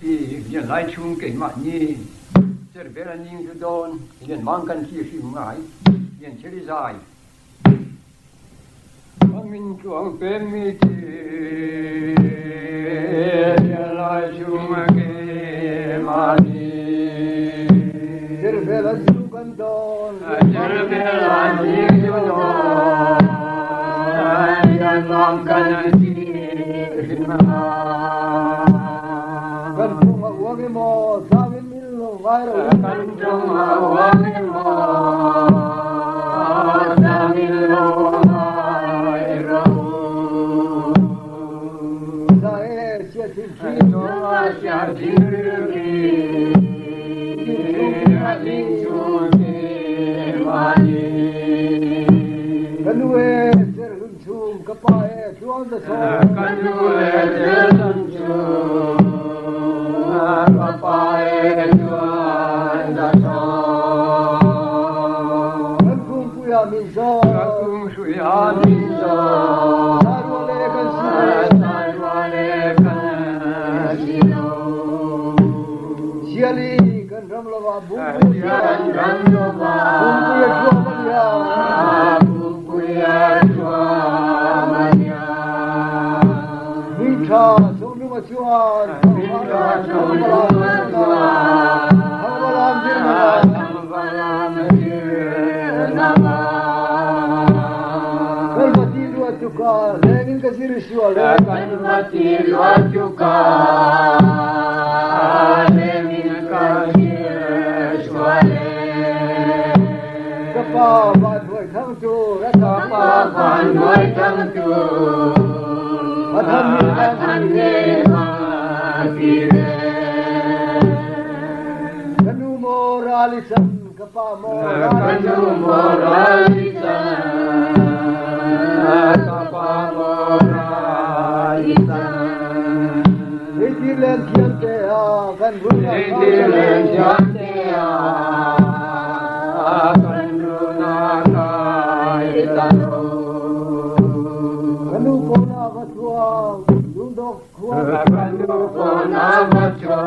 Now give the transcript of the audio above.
thì hiện lại chung cái mặt nhỉ sẽ về là những cái đòn hiện mang căn kia phim ngay hiện chơi đi dài mình chuông bên mi thì hiện lại chung cái mặt nhỉ sẽ về là chung cái đòn sẽ về là những cái đòn hiện mang căn kia phim Kantung awagi mo sabi milo viral Kantung awagi mo sabi milo viral Sae siya tiki siya tiki aling suki mani Kanue serunchum kapae chuang da so Kanue serunchum Papai Tuhan datang, Kagum Puya Minso, Sarwalekan Sino, Siali kan Ramlava Bumpuya Juamania, Mitra Sonu Machuan. Lenin kasih risual, mati dua juga. Lenin kasih risual. Kapa bandoi thang tu, kapa bandoi thang tu. Adhan ni Kanu moralism, kapa moralism. Idilen kiante kan runa kaitano kanu kona batwa rundok kanu kona batwa